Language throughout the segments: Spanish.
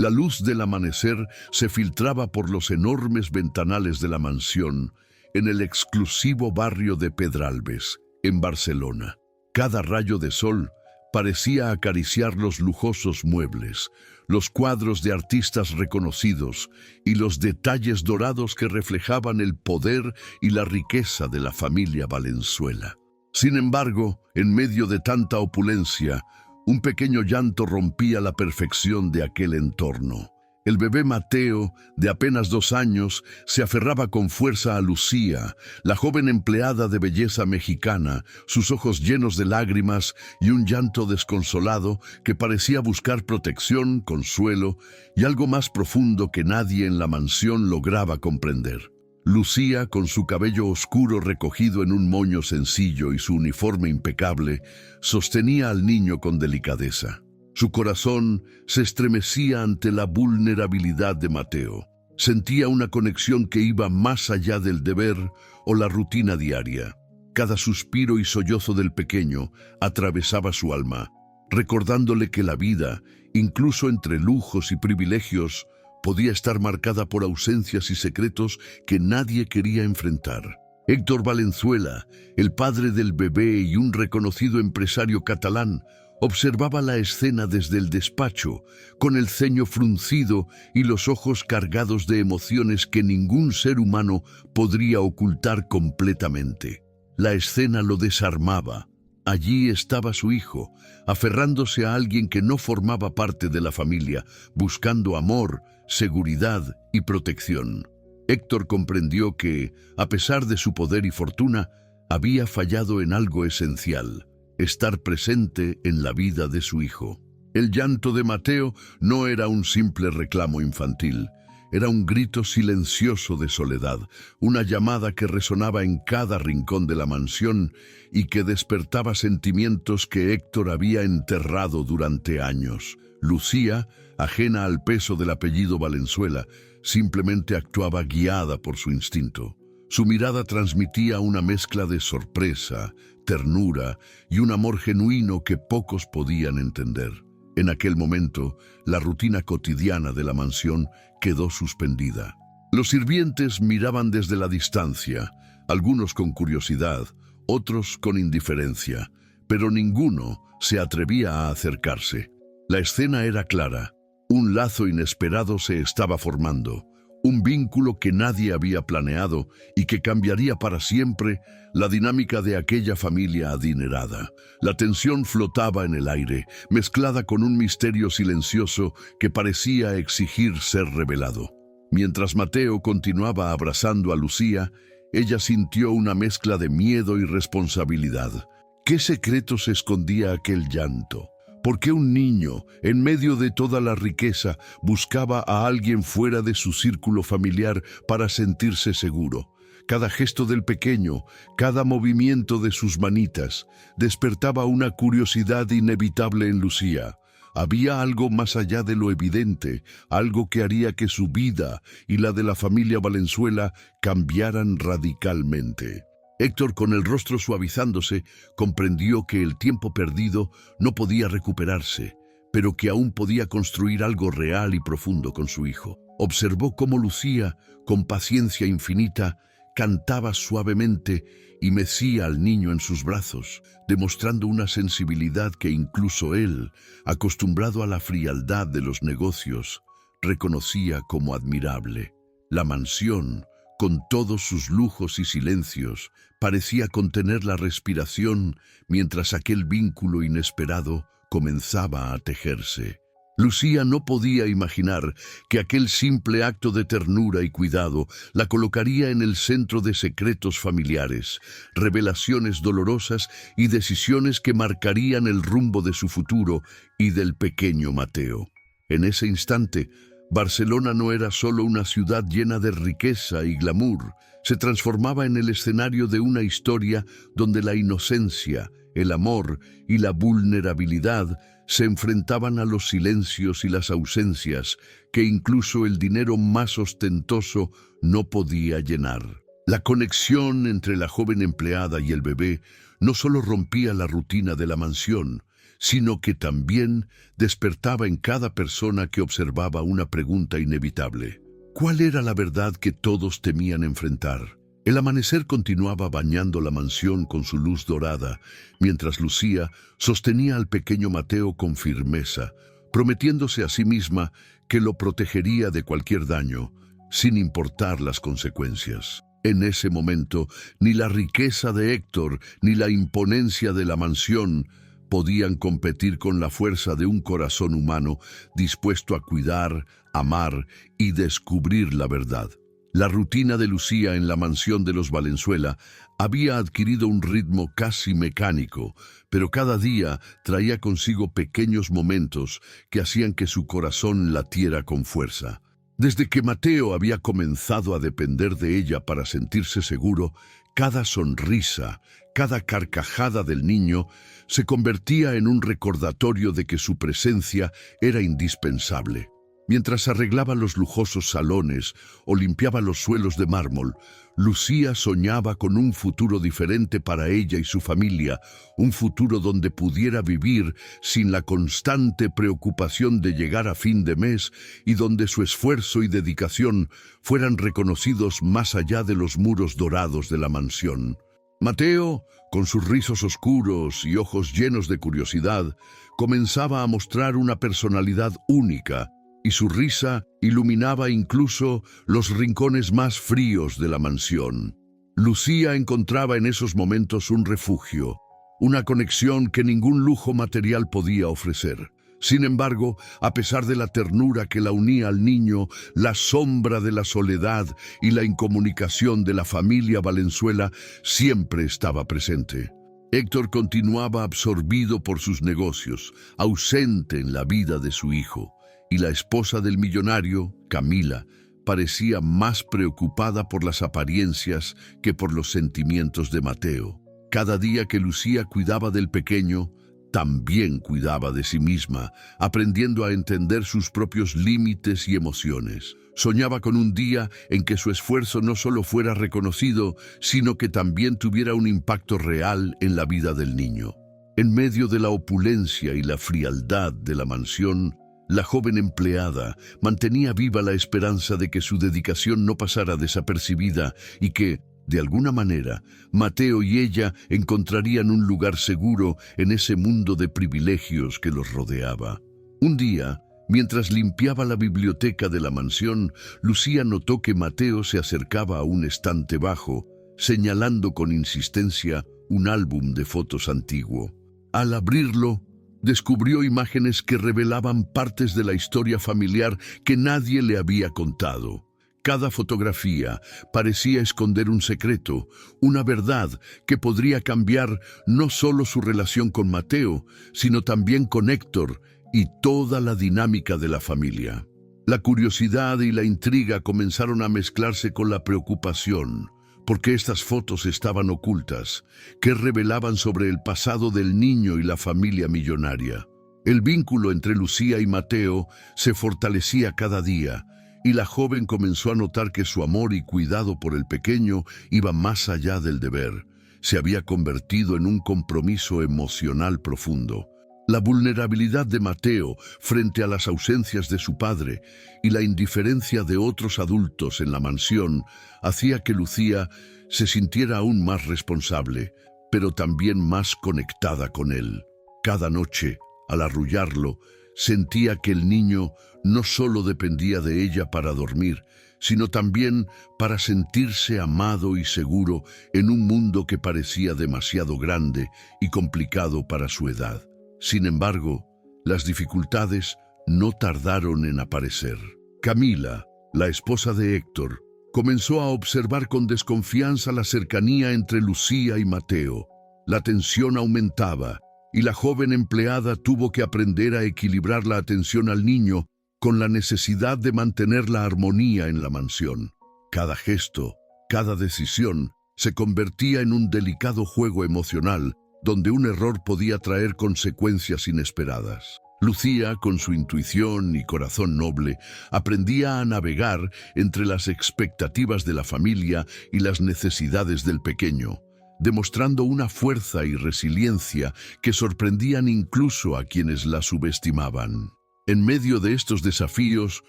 La luz del amanecer se filtraba por los enormes ventanales de la mansión en el exclusivo barrio de Pedralbes, en Barcelona. Cada rayo de sol parecía acariciar los lujosos muebles, los cuadros de artistas reconocidos y los detalles dorados que reflejaban el poder y la riqueza de la familia Valenzuela. Sin embargo, en medio de tanta opulencia, un pequeño llanto rompía la perfección de aquel entorno. El bebé Mateo, de apenas 2 años, se aferraba con fuerza a Lucía, la joven empleada de belleza mexicana, sus ojos llenos de lágrimas y un llanto desconsolado que parecía buscar protección, consuelo y algo más profundo que nadie en la mansión lograba comprender. Lucía, con su cabello oscuro recogido en un moño sencillo y su uniforme impecable, sostenía al niño con delicadeza. Su corazón se estremecía ante la vulnerabilidad de Mateo. Sentía una conexión que iba más allá del deber o la rutina diaria. Cada suspiro y sollozo del pequeño atravesaba su alma, recordándole que la vida, incluso entre lujos y privilegios, podía estar marcada por ausencias y secretos que nadie quería enfrentar. Héctor Valenzuela, el padre del bebé y un reconocido empresario catalán, observaba la escena desde el despacho, con el ceño fruncido y los ojos cargados de emociones que ningún ser humano podría ocultar completamente. La escena lo desarmaba. Allí estaba su hijo, aferrándose a alguien que no formaba parte de la familia, buscando amor, seguridad y protección. Héctor comprendió que, a pesar de su poder y fortuna, había fallado en algo esencial: estar presente en la vida de su hijo. El llanto de Mateo no era un simple reclamo infantil, era un grito silencioso de soledad, una llamada que resonaba en cada rincón de la mansión y que despertaba sentimientos que Héctor había enterrado durante años. Lucía, ajena al peso del apellido Valenzuela, simplemente actuaba guiada por su instinto. Su mirada transmitía una mezcla de sorpresa, ternura y un amor genuino que pocos podían entender. En aquel momento, la rutina cotidiana de la mansión quedó suspendida. Los sirvientes miraban desde la distancia, algunos con curiosidad, otros con indiferencia, pero ninguno se atrevía a acercarse. La escena era clara: un lazo inesperado se estaba formando. Un vínculo que nadie había planeado y que cambiaría para siempre la dinámica de aquella familia adinerada. La tensión flotaba en el aire, mezclada con un misterio silencioso que parecía exigir ser revelado. Mientras Mateo continuaba abrazando a Lucía, ella sintió una mezcla de miedo y responsabilidad. ¿Qué secretos escondía aquel llanto? ¿Por qué un niño, en medio de toda la riqueza, buscaba a alguien fuera de su círculo familiar para sentirse seguro? Cada gesto del pequeño, cada movimiento de sus manitas, despertaba una curiosidad inevitable en Lucía. Había algo más allá de lo evidente, algo que haría que su vida y la de la familia Valenzuela cambiaran radicalmente. Héctor, con el rostro suavizándose, comprendió que el tiempo perdido no podía recuperarse, pero que aún podía construir algo real y profundo con su hijo. Observó cómo Lucía, con paciencia infinita, cantaba suavemente y mecía al niño en sus brazos, demostrando una sensibilidad que incluso él, acostumbrado a la frialdad de los negocios, reconocía como admirable. La mansión, con todos sus lujos y silencios, parecía contener la respiración mientras aquel vínculo inesperado comenzaba a tejerse. Lucía no podía imaginar que aquel simple acto de ternura y cuidado la colocaría en el centro de secretos familiares, revelaciones dolorosas y decisiones que marcarían el rumbo de su futuro y del pequeño Mateo. En ese instante, Barcelona no era solo una ciudad llena de riqueza y glamour, se transformaba en el escenario de una historia donde la inocencia, el amor y la vulnerabilidad se enfrentaban a los silencios y las ausencias que incluso el dinero más ostentoso no podía llenar. La conexión entre la joven empleada y el bebé no solo rompía la rutina de la mansión, sino que también despertaba en cada persona que observaba una pregunta inevitable. ¿Cuál era la verdad que todos temían enfrentar? El amanecer continuaba bañando la mansión con su luz dorada, mientras Lucía sostenía al pequeño Mateo con firmeza, prometiéndose a sí misma que lo protegería de cualquier daño, sin importar las consecuencias. En ese momento, ni la riqueza de Héctor ni la imponencia de la mansión podían competir con la fuerza de un corazón humano dispuesto a cuidar, amar y descubrir la verdad. La rutina de Lucía en la mansión de los Valenzuela había adquirido un ritmo casi mecánico, pero cada día traía consigo pequeños momentos que hacían que su corazón latiera con fuerza. Desde que Mateo había comenzado a depender de ella para sentirse seguro, cada sonrisa, cada carcajada del niño se convertía en un recordatorio de que su presencia era indispensable. Mientras arreglaba los lujosos salones o limpiaba los suelos de mármol, Lucía soñaba con un futuro diferente para ella y su familia, un futuro donde pudiera vivir sin la constante preocupación de llegar a fin de mes y donde su esfuerzo y dedicación fueran reconocidos más allá de los muros dorados de la mansión. Mateo, con sus rizos oscuros y ojos llenos de curiosidad, comenzaba a mostrar una personalidad única, y su risa iluminaba incluso los rincones más fríos de la mansión. Lucía encontraba en esos momentos un refugio, una conexión que ningún lujo material podía ofrecer. Sin embargo, a pesar de la ternura que la unía al niño, la sombra de la soledad y la incomunicación de la familia Valenzuela siempre estaba presente. Héctor continuaba absorbido por sus negocios, ausente en la vida de su hijo. Y la esposa del millonario, Camila, parecía más preocupada por las apariencias que por los sentimientos de Mateo. Cada día que Lucía cuidaba del pequeño, también cuidaba de sí misma, aprendiendo a entender sus propios límites y emociones. Soñaba con un día en que su esfuerzo no solo fuera reconocido, sino que también tuviera un impacto real en la vida del niño. En medio de la opulencia y la frialdad de la mansión, la joven empleada mantenía viva la esperanza de que su dedicación no pasara desapercibida y que, de alguna manera, Mateo y ella encontrarían un lugar seguro en ese mundo de privilegios que los rodeaba. Un día, mientras limpiaba la biblioteca de la mansión, Lucía notó que Mateo se acercaba a un estante bajo, señalando con insistencia un álbum de fotos antiguo. Al abrirlo, descubrió imágenes que revelaban partes de la historia familiar que nadie le había contado. Cada fotografía parecía esconder un secreto, una verdad que podría cambiar no solo su relación con Mateo, sino también con Héctor y toda la dinámica de la familia. La curiosidad y la intriga comenzaron a mezclarse con la preocupación, porque estas fotos estaban ocultas, que revelaban sobre el pasado del niño y la familia millonaria. El vínculo entre Lucía y Mateo se fortalecía cada día, y la joven comenzó a notar que su amor y cuidado por el pequeño iba más allá del deber. Se había convertido en un compromiso emocional profundo. La vulnerabilidad de Mateo frente a las ausencias de su padre y la indiferencia de otros adultos en la mansión hacía que Lucía se sintiera aún más responsable, pero también más conectada con él. Cada noche, al arrullarlo, sentía que el niño no solo dependía de ella para dormir, sino también para sentirse amado y seguro en un mundo que parecía demasiado grande y complicado para su edad. Sin embargo, las dificultades no tardaron en aparecer. Camila, la esposa de Héctor, comenzó a observar con desconfianza la cercanía entre Lucía y Mateo. La tensión aumentaba y la joven empleada tuvo que aprender a equilibrar la atención al niño con la necesidad de mantener la armonía en la mansión. Cada gesto, cada decisión, se convertía en un delicado juego emocional donde un error podía traer consecuencias inesperadas. Lucía, con su intuición y corazón noble, aprendía a navegar entre las expectativas de la familia y las necesidades del pequeño. demostrando una fuerza y resiliencia que sorprendían incluso a quienes la subestimaban. En medio de estos desafíos,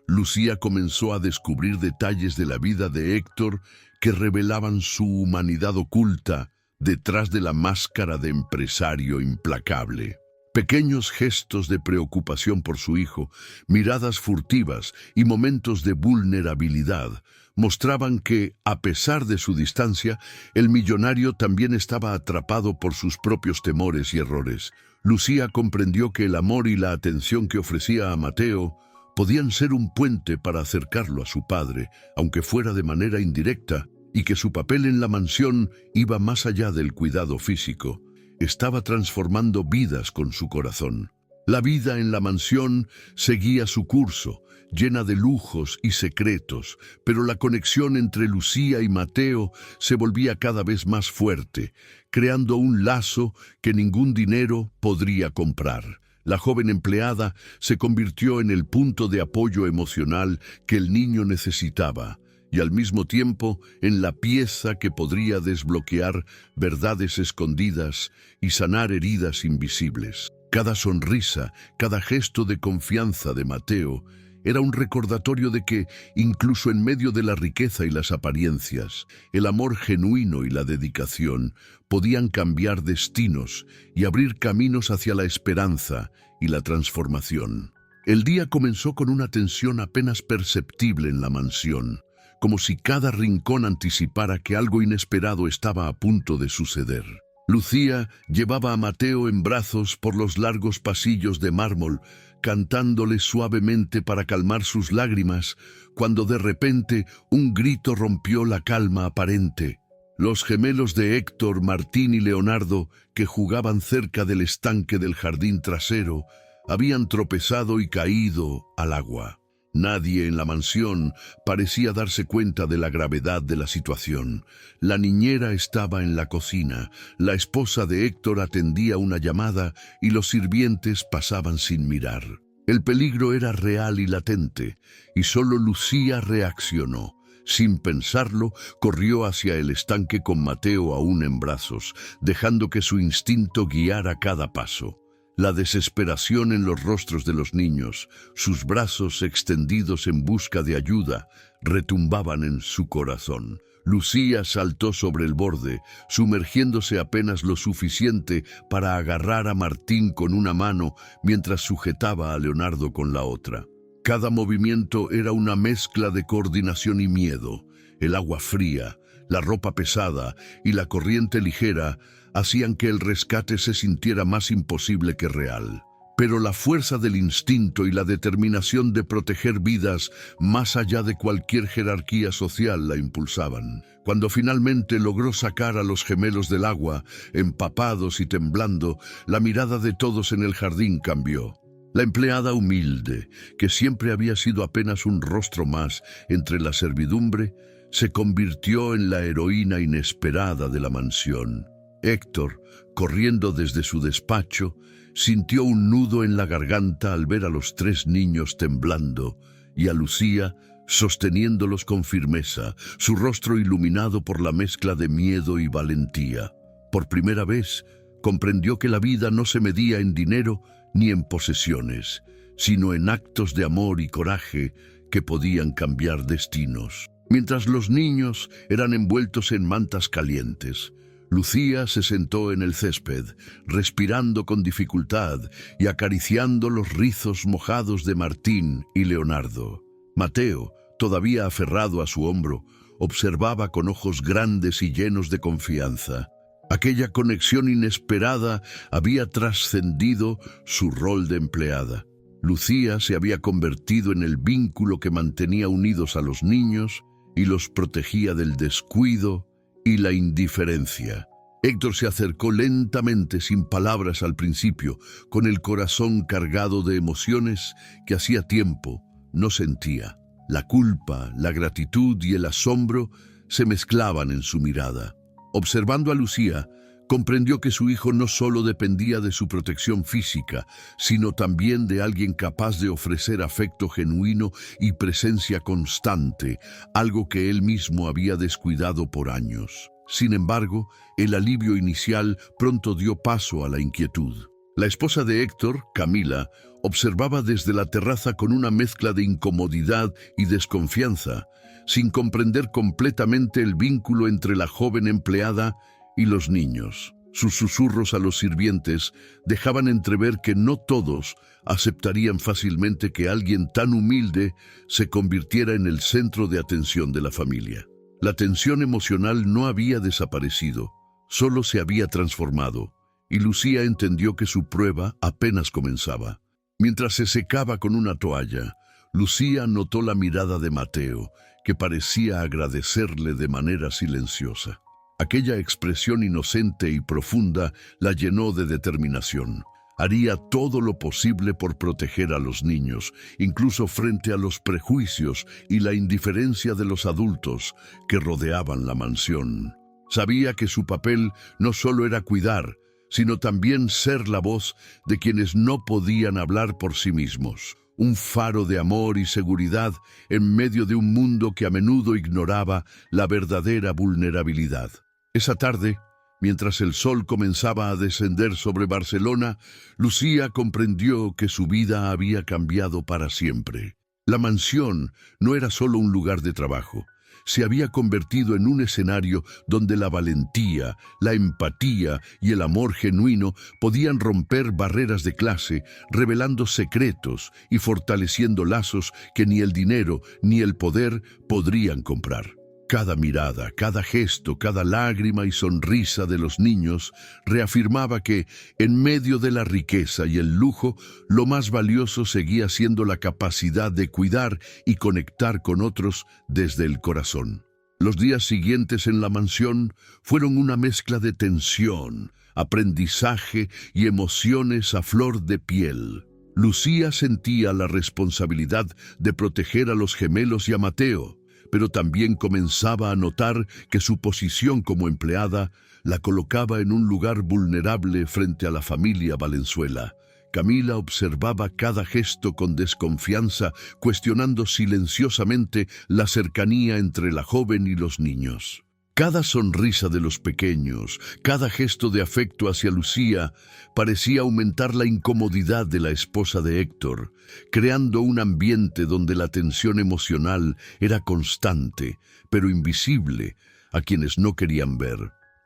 Lucía comenzó a descubrir detalles de la vida de Héctor que revelaban su humanidad oculta detrás de la máscara de empresario implacable. Pequeños gestos de preocupación por su hijo, miradas furtivas y momentos de vulnerabilidad mostraban que, a pesar de su distancia, el millonario también estaba atrapado por sus propios temores y errores. Lucía comprendió que el amor y la atención que ofrecía a Mateo podían ser un puente para acercarlo a su padre, aunque fuera de manera indirecta, y que su papel en la mansión iba más allá del cuidado físico. Estaba transformando vidas con su corazón. La vida en la mansión seguía su curso, llena de lujos y secretos, pero la conexión entre Lucía y Mateo se volvía cada vez más fuerte, creando un lazo que ningún dinero podría comprar. La joven empleada se convirtió en el punto de apoyo emocional que el niño necesitaba, y al mismo tiempo en la pieza que podría desbloquear verdades escondidas y sanar heridas invisibles. Cada sonrisa, cada gesto de confianza de Mateo era un recordatorio de que, incluso en medio de la riqueza y las apariencias, el amor genuino y la dedicación podían cambiar destinos y abrir caminos hacia la esperanza y la transformación. El día comenzó con una tensión apenas perceptible en la mansión, como si cada rincón anticipara que algo inesperado estaba a punto de suceder. Lucía llevaba a Mateo en brazos por los largos pasillos de mármol, cantándole suavemente para calmar sus lágrimas, cuando de repente un grito rompió la calma aparente. Los gemelos de Héctor, Martín y Leonardo, que jugaban cerca del estanque del jardín trasero, habían tropezado y caído al agua. Nadie en la mansión parecía darse cuenta de la gravedad de la situación. La niñera estaba en la cocina, la esposa de Héctor atendía una llamada y los sirvientes pasaban sin mirar. El peligro era real y latente, y solo Lucía reaccionó. Sin pensarlo, corrió hacia el estanque con Mateo aún en brazos, dejando que su instinto guiara cada paso. La desesperación en los rostros de los niños, sus brazos extendidos en busca de ayuda, retumbaban en su corazón. Lucía saltó sobre el borde, sumergiéndose apenas lo suficiente para agarrar a Martín con una mano mientras sujetaba a Leonardo con la otra. Cada movimiento era una mezcla de coordinación y miedo. El agua fría, la ropa pesada y la corriente ligera hacían que el rescate se sintiera más imposible que real. Pero la fuerza del instinto y la determinación de proteger vidas más allá de cualquier jerarquía social la impulsaban. Cuando finalmente logró sacar a los gemelos del agua, empapados y temblando, la mirada de todos en el jardín cambió. La empleada humilde, que siempre había sido apenas un rostro más entre la servidumbre, se convirtió en la heroína inesperada de la mansión. Héctor, corriendo desde su despacho, sintió un nudo en la garganta al ver a los tres niños temblando y a Lucía sosteniéndolos con firmeza, su rostro iluminado por la mezcla de miedo y valentía. Por primera vez, comprendió que la vida no se medía en dinero ni en posesiones, sino en actos de amor y coraje que podían cambiar destinos. Mientras los niños eran envueltos en mantas calientes, Lucía se sentó en el césped, respirando con dificultad y acariciando los rizos mojados de Martín y Leonardo. Mateo, todavía aferrado a su hombro, observaba con ojos grandes y llenos de confianza. Aquella conexión inesperada había trascendido su rol de empleada. Lucía se había convertido en el vínculo que mantenía unidos a los niños y los protegía del descuido y la indiferencia. Héctor se acercó lentamente, sin palabras al principio, con el corazón cargado de emociones que hacía tiempo no sentía. La culpa, la gratitud y el asombro se mezclaban en su mirada. Observando a Lucía, comprendió que su hijo no solo dependía de su protección física, sino también de alguien capaz de ofrecer afecto genuino y presencia constante, algo que él mismo había descuidado por años. Sin embargo, el alivio inicial pronto dio paso a la inquietud. La esposa de Héctor, Camila, observaba desde la terraza con una mezcla de incomodidad y desconfianza, sin comprender completamente el vínculo entre la joven empleada y los niños. Sus susurros a los sirvientes dejaban entrever que no todos aceptarían fácilmente que alguien tan humilde se convirtiera en el centro de atención de la familia. La tensión emocional no había desaparecido, solo se había transformado, y Lucía entendió que su prueba apenas comenzaba. Mientras se secaba con una toalla, Lucía notó la mirada de Mateo, que parecía agradecerle de manera silenciosa. Aquella expresión inocente y profunda la llenó de determinación. Haría todo lo posible por proteger a los niños, incluso frente a los prejuicios y la indiferencia de los adultos que rodeaban la mansión. Sabía que su papel no solo era cuidar, sino también ser la voz de quienes no podían hablar por sí mismos. Un faro de amor y seguridad en medio de un mundo que a menudo ignoraba la verdadera vulnerabilidad. Esa tarde, mientras el sol comenzaba a descender sobre Barcelona, Lucía comprendió que su vida había cambiado para siempre. La mansión no era solo un lugar de trabajo. Se había convertido en un escenario donde la valentía, la empatía y el amor genuino podían romper barreras de clase, revelando secretos y fortaleciendo lazos que ni el dinero ni el poder podrían comprar. Cada mirada, cada gesto, cada lágrima y sonrisa de los niños reafirmaba que, en medio de la riqueza y el lujo, lo más valioso seguía siendo la capacidad de cuidar y conectar con otros desde el corazón. Los días siguientes en la mansión fueron una mezcla de tensión, aprendizaje y emociones a flor de piel. Lucía sentía la responsabilidad de proteger a los gemelos y a Mateo, pero también comenzaba a notar que su posición como empleada la colocaba en un lugar vulnerable frente a la familia Valenzuela. Camila observaba cada gesto con desconfianza, cuestionando silenciosamente la cercanía entre la joven y los niños. Cada sonrisa de los pequeños, cada gesto de afecto hacia Lucía, parecía aumentar la incomodidad de la esposa de Héctor, creando un ambiente donde la tensión emocional era constante, pero invisible a quienes no querían ver.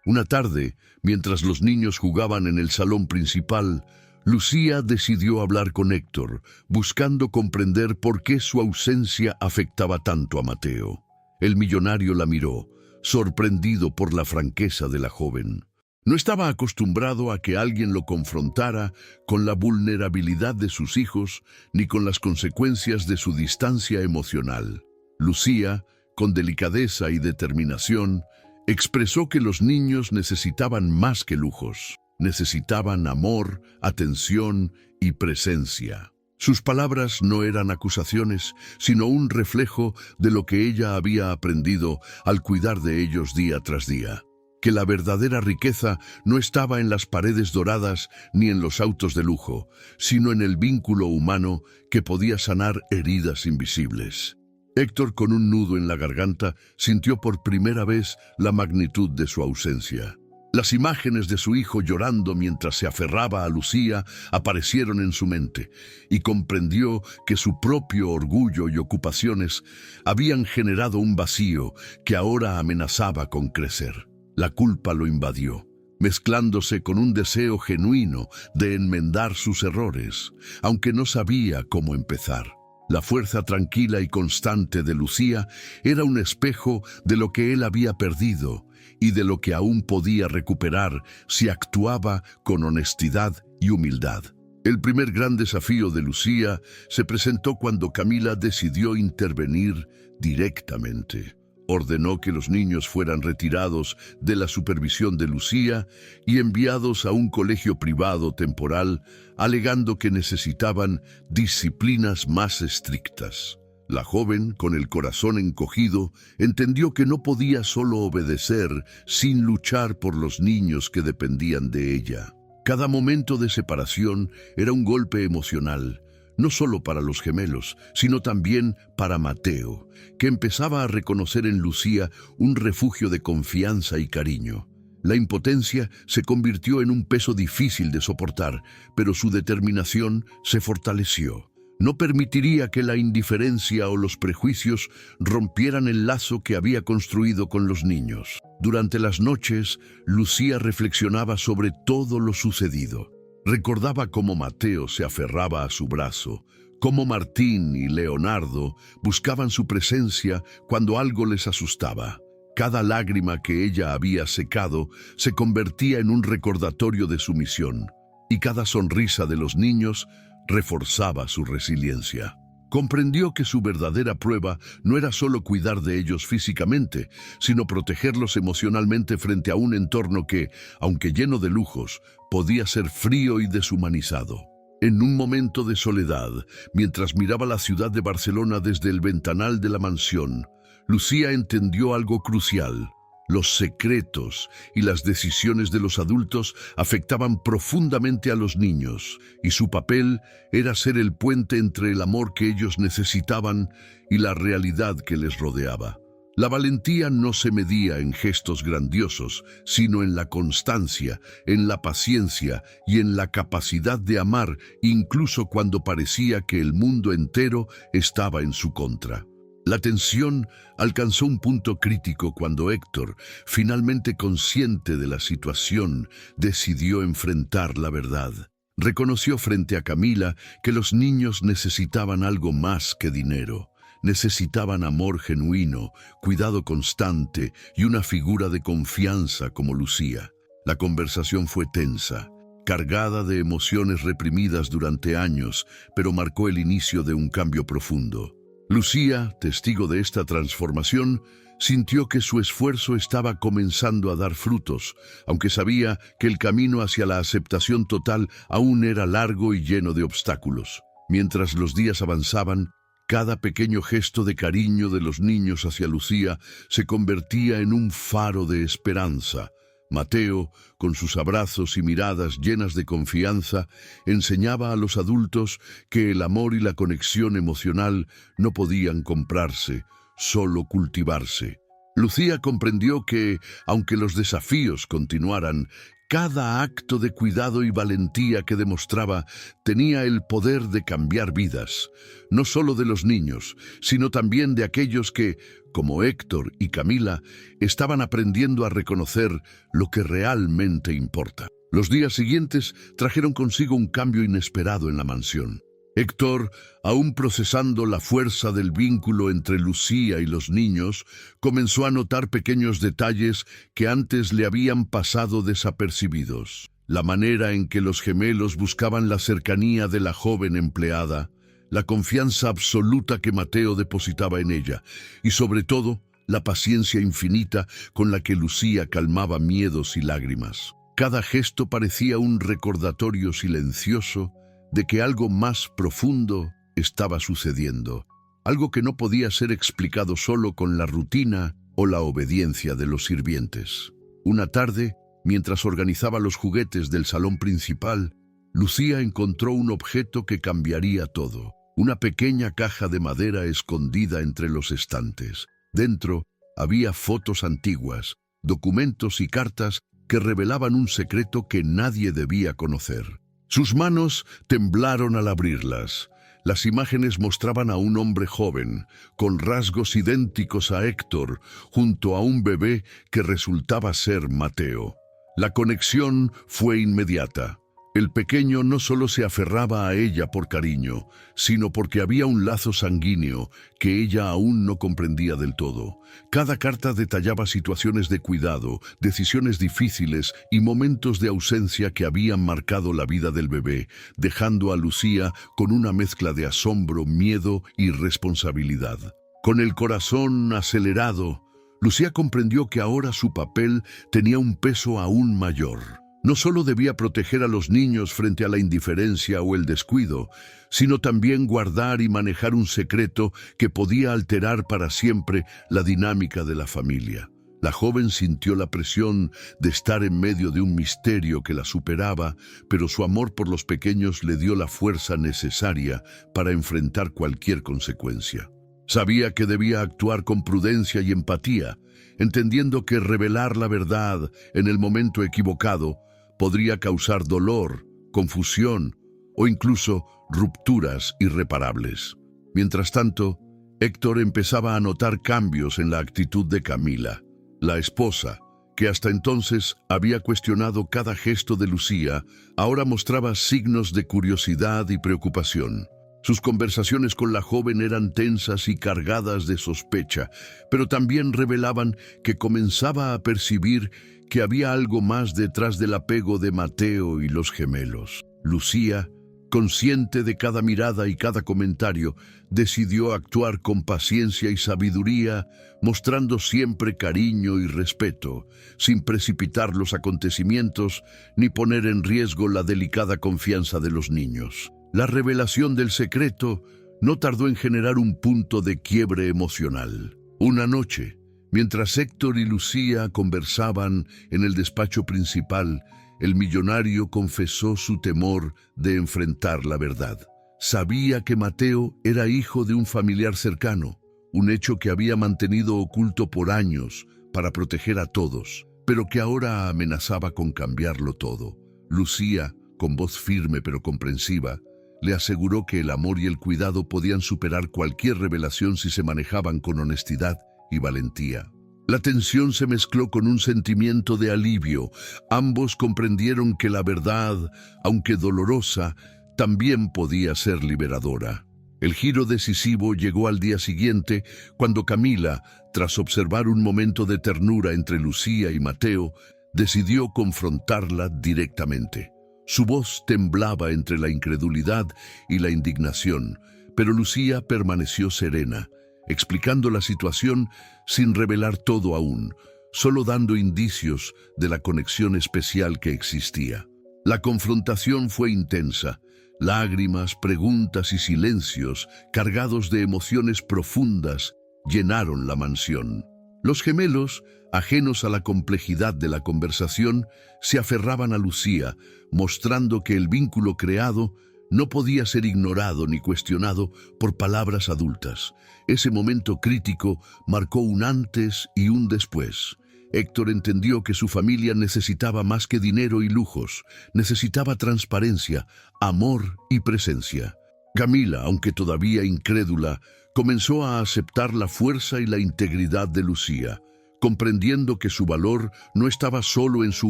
Una tarde, mientras los niños jugaban en el salón principal, Lucía decidió hablar con Héctor, buscando comprender por qué su ausencia afectaba tanto a Mateo. El millonario la miró, sorprendido por la franqueza de la joven. No estaba acostumbrado a que alguien lo confrontara con la vulnerabilidad de sus hijos ni con las consecuencias de su distancia emocional. Lucía, con delicadeza y determinación, expresó que los niños necesitaban más que lujos. Necesitaban amor, atención y presencia. Sus palabras no eran acusaciones, sino un reflejo de lo que ella había aprendido al cuidar de ellos día tras día. Que la verdadera riqueza no estaba en las paredes doradas ni en los autos de lujo, sino en el vínculo humano que podía sanar heridas invisibles. Héctor, con un nudo en la garganta, sintió por primera vez la magnitud de su ausencia. Las imágenes de su hijo llorando mientras se aferraba a Lucía aparecieron en su mente y comprendió que su propio orgullo y ocupaciones habían generado un vacío que ahora amenazaba con crecer. La culpa lo invadió, mezclándose con un deseo genuino de enmendar sus errores, aunque no sabía cómo empezar. La fuerza tranquila y constante de Lucía era un espejo de lo que él había perdido y de lo que aún podía recuperar si actuaba con honestidad y humildad. El primer gran desafío de Lucía se presentó cuando Camila decidió intervenir directamente. Ordenó que los niños fueran retirados de la supervisión de Lucía y enviados a un colegio privado temporal, alegando que necesitaban disciplinas más estrictas. La joven, con el corazón encogido, entendió que no podía solo obedecer sin luchar por los niños que dependían de ella. Cada momento de separación era un golpe emocional. no solo para los gemelos, sino también para Mateo, que empezaba a reconocer en Lucía un refugio de confianza y cariño. La impotencia se convirtió en un peso difícil de soportar, pero su determinación se fortaleció. No permitiría que la indiferencia o los prejuicios rompieran el lazo que había construido con los niños. Durante las noches, Lucía reflexionaba sobre todo lo sucedido. Recordaba cómo Mateo se aferraba a su brazo, cómo Martín y Leonardo buscaban su presencia cuando algo les asustaba. Cada lágrima que ella había secado se convertía en un recordatorio de su misión, y cada sonrisa de los niños reforzaba su resiliencia. Comprendió que su verdadera prueba no era solo cuidar de ellos físicamente, sino protegerlos emocionalmente frente a un entorno que, aunque lleno de lujos, podía ser frío y deshumanizado. En un momento de soledad, mientras miraba la ciudad de Barcelona desde el ventanal de la mansión, Lucía entendió algo crucial. Los secretos y las decisiones de los adultos afectaban profundamente a los niños, y su papel era ser el puente entre el amor que ellos necesitaban y la realidad que les rodeaba. La valentía no se medía en gestos grandiosos, sino en la constancia, en la paciencia y en la capacidad de amar, incluso cuando parecía que el mundo entero estaba en su contra. La tensión alcanzó un punto crítico cuando Héctor, finalmente consciente de la situación, decidió enfrentar la verdad. Reconoció frente a Camila que los niños necesitaban algo más que dinero. Necesitaban amor genuino, cuidado constante y una figura de confianza como Lucía. La conversación fue tensa, cargada de emociones reprimidas durante años, pero marcó el inicio de un cambio profundo. Lucía, testigo de esta transformación, sintió que su esfuerzo estaba comenzando a dar frutos, aunque sabía que el camino hacia la aceptación total aún era largo y lleno de obstáculos. Mientras los días avanzaban, cada pequeño gesto de cariño de los niños hacia Lucía se convertía en un faro de esperanza. Mateo, con sus abrazos y miradas llenas de confianza, enseñaba a los adultos que el amor y la conexión emocional no podían comprarse, solo cultivarse. Lucía comprendió que, aunque los desafíos continuaran, cada acto de cuidado y valentía que demostraba tenía el poder de cambiar vidas, no solo de los niños, sino también de aquellos que, como Héctor y Camila, estaban aprendiendo a reconocer lo que realmente importa. Los días siguientes trajeron consigo un cambio inesperado en la mansión. Héctor, aún procesando la fuerza del vínculo entre Lucía y los niños, comenzó a notar pequeños detalles que antes le habían pasado desapercibidos. La manera en que los gemelos buscaban la cercanía de la joven empleada, la confianza absoluta que Mateo depositaba en ella, y sobre todo, la paciencia infinita con la que Lucía calmaba miedos y lágrimas. Cada gesto parecía un recordatorio silencioso de que algo más profundo estaba sucediendo, algo que no podía ser explicado solo con la rutina o la obediencia de los sirvientes. Una tarde, mientras organizaba los juguetes del salón principal, Lucía encontró un objeto que cambiaría todo, una pequeña caja de madera escondida entre los estantes. Dentro había fotos antiguas, documentos y cartas que revelaban un secreto que nadie debía conocer. Sus manos temblaron al abrirlas. Las imágenes mostraban a un hombre joven, con rasgos idénticos a Héctor, junto a un bebé que resultaba ser Mateo. La conexión fue inmediata. El pequeño no solo se aferraba a ella por cariño, sino porque había un lazo sanguíneo que ella aún no comprendía del todo. Cada carta detallaba situaciones de cuidado, decisiones difíciles y momentos de ausencia que habían marcado la vida del bebé, dejando a Lucía con una mezcla de asombro, miedo y responsabilidad. Con el corazón acelerado, Lucía comprendió que ahora su papel tenía un peso aún mayor. No solo debía proteger a los niños frente a la indiferencia o el descuido, sino también guardar y manejar un secreto que podía alterar para siempre la dinámica de la familia. La joven sintió la presión de estar en medio de un misterio que la superaba, pero su amor por los pequeños le dio la fuerza necesaria para enfrentar cualquier consecuencia. Sabía que debía actuar con prudencia y empatía, entendiendo que revelar la verdad en el momento equivocado podría causar dolor, confusión o incluso rupturas irreparables. Mientras tanto, Héctor empezaba a notar cambios en la actitud de Camila. La esposa, que hasta entonces había cuestionado cada gesto de Lucía, ahora mostraba signos de curiosidad y preocupación. Sus conversaciones con la joven eran tensas y cargadas de sospecha, pero también revelaban que comenzaba a percibir que había algo más detrás del apego de Mateo y los gemelos. Lucía, consciente de cada mirada y cada comentario, decidió actuar con paciencia y sabiduría, mostrando siempre cariño y respeto, sin precipitar los acontecimientos ni poner en riesgo la delicada confianza de los niños. La revelación del secreto no tardó en generar un punto de quiebre emocional. Una noche, mientras Héctor y Lucía conversaban en el despacho principal, el millonario confesó su temor de enfrentar la verdad. Sabía que Mateo era hijo de un familiar cercano, un hecho que había mantenido oculto por años para proteger a todos, pero que ahora amenazaba con cambiarlo todo. Lucía, con voz firme pero comprensiva, le aseguró que el amor y el cuidado podían superar cualquier revelación si se manejaban con honestidad y valentía. La tensión se mezcló con un sentimiento de alivio. Ambos comprendieron que la verdad, aunque dolorosa, también podía ser liberadora. El giro decisivo llegó al día siguiente, cuando Camila, tras observar un momento de ternura entre Lucía y Mateo, decidió confrontarla directamente. Su voz temblaba entre la incredulidad y la indignación, pero Lucía permaneció serena, explicando la situación sin revelar todo aún, solo dando indicios de la conexión especial que existía. La confrontación fue intensa. Lágrimas, preguntas y silencios, cargados de emociones profundas, llenaron la mansión. Los gemelos, ajenos a la complejidad de la conversación, se aferraban a Lucía, mostrando que el vínculo creado no podía ser ignorado ni cuestionado por palabras adultas. Ese momento crítico marcó un antes y un después. Héctor entendió que su familia necesitaba más que dinero y lujos, necesitaba transparencia, amor y presencia. Camila, aunque todavía incrédula, comenzó a aceptar la fuerza y la integridad de Lucía, comprendiendo que su valor no estaba solo en su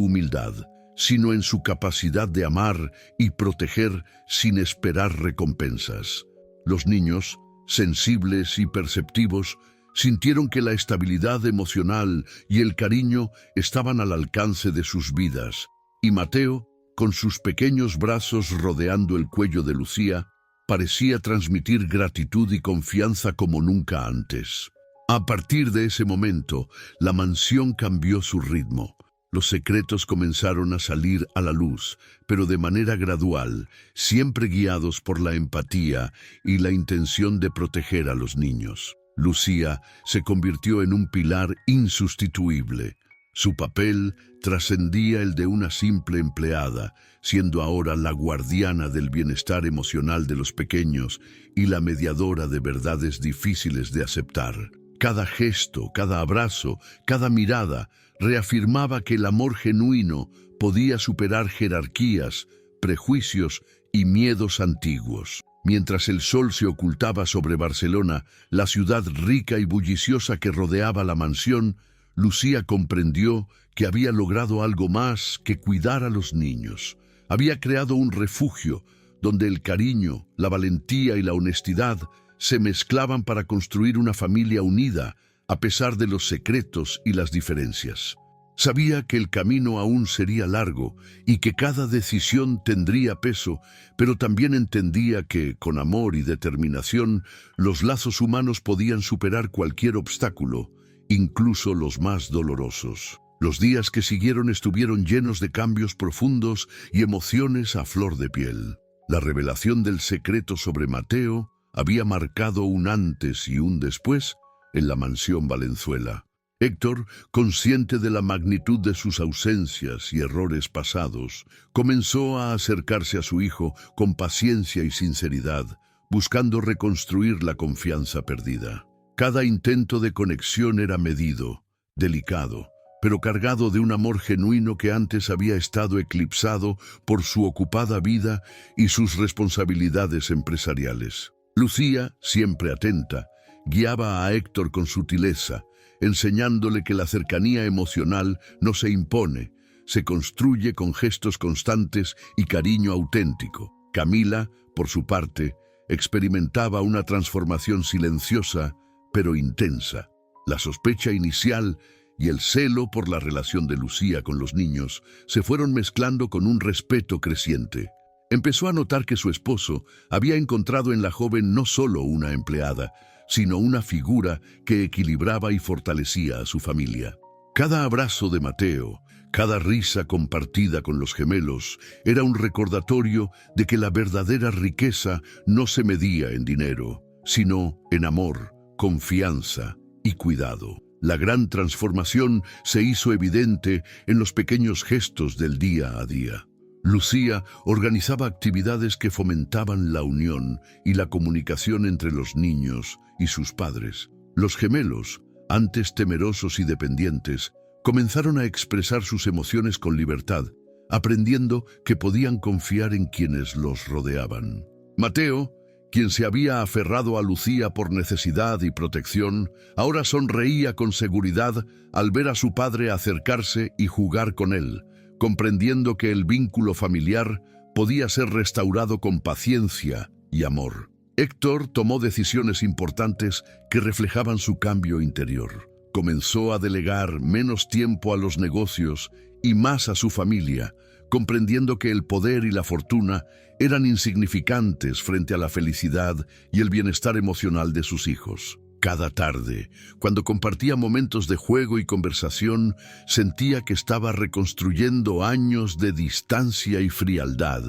humildad, sino en su capacidad de amar y proteger sin esperar recompensas. Los niños, sensibles y perceptivos, sintieron que la estabilidad emocional y el cariño estaban al alcance de sus vidas, y Mateo, con sus pequeños brazos rodeando el cuello de Lucía, parecía transmitir gratitud y confianza como nunca antes. A partir de ese momento, la mansión cambió su ritmo. Los secretos comenzaron a salir a la luz, pero de manera gradual, siempre guiados por la empatía y la intención de proteger a los niños. Lucía se convirtió en un pilar insustituible. Su papel trascendía el de una simple empleada, siendo ahora la guardiana del bienestar emocional de los pequeños y la mediadora de verdades difíciles de aceptar. Cada gesto, cada abrazo, cada mirada reafirmaba que el amor genuino podía superar jerarquías, prejuicios y miedos antiguos. Mientras el sol se ocultaba sobre Barcelona, la ciudad rica y bulliciosa que rodeaba la mansión, Lucía comprendió que había logrado algo más que cuidar a los niños. Había creado un refugio donde el cariño, la valentía y la honestidad se mezclaban para construir una familia unida, a pesar de los secretos y las diferencias. Sabía que el camino aún sería largo y que cada decisión tendría peso, pero también entendía que, con amor y determinación, los lazos humanos podían superar cualquier obstáculo, incluso los más dolorosos. Los días que siguieron estuvieron llenos de cambios profundos y emociones a flor de piel. La revelación del secreto sobre Mateo había marcado un antes y un después en la mansión Valenzuela. Héctor, consciente de la magnitud de sus ausencias y errores pasados, comenzó a acercarse a su hijo con paciencia y sinceridad, buscando reconstruir la confianza perdida. Cada intento de conexión era medido, delicado, pero cargado de un amor genuino que antes había estado eclipsado por su ocupada vida y sus responsabilidades empresariales. Lucía, siempre atenta, guiaba a Héctor con sutileza, enseñándole que la cercanía emocional no se impone, se construye con gestos constantes y cariño auténtico. Camila, por su parte, experimentaba una transformación silenciosa, pero intensa. La sospecha inicial y el celo por la relación de Lucía con los niños se fueron mezclando con un respeto creciente. Empezó a notar que su esposo había encontrado en la joven no solo una empleada, sino una figura que equilibraba y fortalecía a su familia. Cada abrazo de Mateo, cada risa compartida con los gemelos, era un recordatorio de que la verdadera riqueza no se medía en dinero, sino en amor, confianza y cuidado. La gran transformación se hizo evidente en los pequeños gestos del día a día. Lucía organizaba actividades que fomentaban la unión y la comunicación entre los niños y sus padres. Los gemelos, antes temerosos y dependientes, comenzaron a expresar sus emociones con libertad, aprendiendo que podían confiar en quienes los rodeaban. Mateo, quien se había aferrado a Lucía por necesidad y protección, ahora sonreía con seguridad al ver a su padre acercarse y jugar con él, comprendiendo que el vínculo familiar podía ser restaurado con paciencia y amor. Héctor tomó decisiones importantes que reflejaban su cambio interior. Comenzó a delegar menos tiempo a los negocios y más a su familia, comprendiendo que el poder y la fortuna eran insignificantes frente a la felicidad y el bienestar emocional de sus hijos. Cada tarde, cuando compartía momentos de juego y conversación, sentía que estaba reconstruyendo años de distancia y frialdad,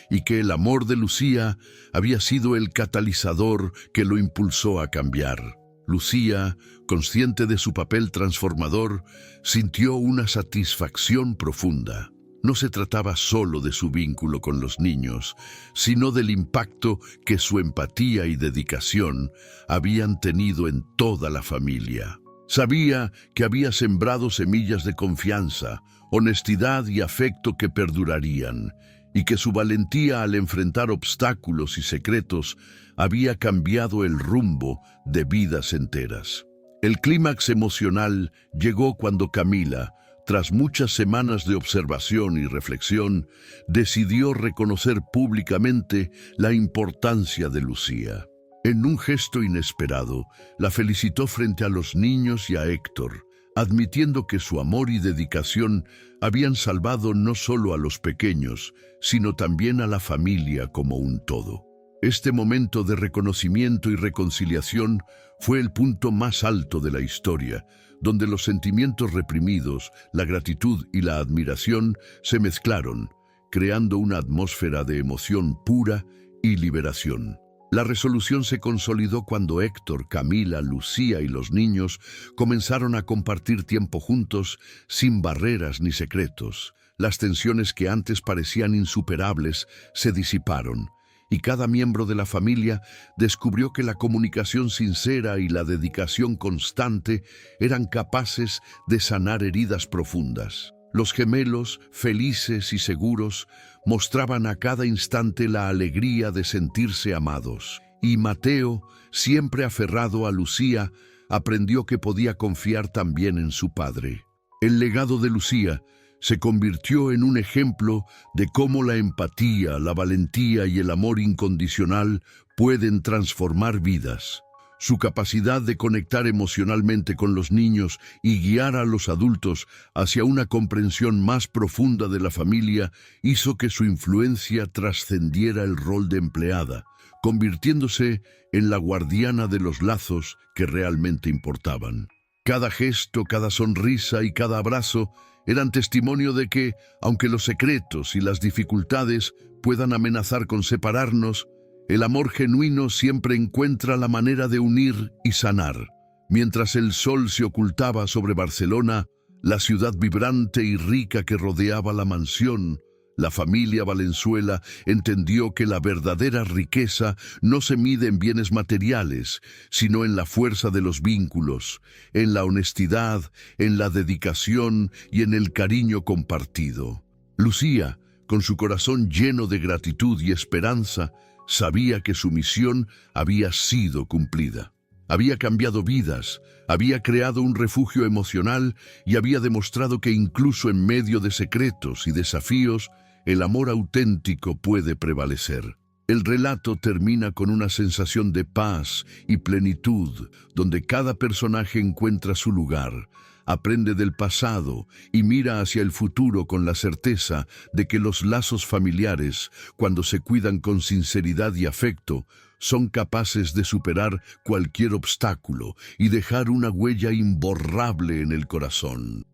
y que el amor de Lucía había sido el catalizador que lo impulsó a cambiar. Lucía, consciente de su papel transformador, sintió una satisfacción profunda. No se trataba solo de su vínculo con los niños, sino del impacto que su empatía y dedicación habían tenido en toda la familia. Sabía que había sembrado semillas de confianza, honestidad y afecto que perdurarían, y que su valentía al enfrentar obstáculos y secretos había cambiado el rumbo de vidas enteras. El clímax emocional llegó cuando Camila, tras muchas semanas de observación y reflexión, decidió reconocer públicamente la importancia de Lucía. En un gesto inesperado, la felicitó frente a los niños y a Héctor, admitiendo que su amor y dedicación habían salvado no solo a los pequeños, sino también a la familia como un todo. Este momento de reconocimiento y reconciliación fue el punto más alto de la historia, donde los sentimientos reprimidos, la gratitud y la admiración se mezclaron, creando una atmósfera de emoción pura y liberación. La resolución se consolidó cuando Héctor, Camila, Lucía y los niños comenzaron a compartir tiempo juntos sin barreras ni secretos. Las tensiones que antes parecían insuperables se disiparon, y cada miembro de la familia descubrió que la comunicación sincera y la dedicación constante eran capaces de sanar heridas profundas. Los gemelos, felices y seguros, mostraban a cada instante la alegría de sentirse amados. Y Mateo, siempre aferrado a Lucía, aprendió que podía confiar también en su padre. El legado de Lucía se convirtió en un ejemplo de cómo la empatía, la valentía y el amor incondicional pueden transformar vidas. Su capacidad de conectar emocionalmente con los niños y guiar a los adultos hacia una comprensión más profunda de la familia hizo que su influencia trascendiera el rol de empleada, convirtiéndose en la guardiana de los lazos que realmente importaban. Cada gesto, cada sonrisa y cada abrazo eran testimonio de que, aunque los secretos y las dificultades puedan amenazar con separarnos, el amor genuino siempre encuentra la manera de unir y sanar. Mientras el sol se ocultaba sobre Barcelona, la ciudad vibrante y rica que rodeaba la mansión, la familia Valenzuela entendió que la verdadera riqueza no se mide en bienes materiales, sino en la fuerza de los vínculos, en la honestidad, en la dedicación y en el cariño compartido. Lucía, con su corazón lleno de gratitud y esperanza, sabía que su misión había sido cumplida. Había cambiado vidas, había creado un refugio emocional y había demostrado que incluso en medio de secretos y desafíos, el amor auténtico puede prevalecer. El relato termina con una sensación de paz y plenitud, donde cada personaje encuentra su lugar, aprende del pasado y mira hacia el futuro con la certeza de que los lazos familiares, cuando se cuidan con sinceridad y afecto, son capaces de superar cualquier obstáculo y dejar una huella imborrable en el corazón.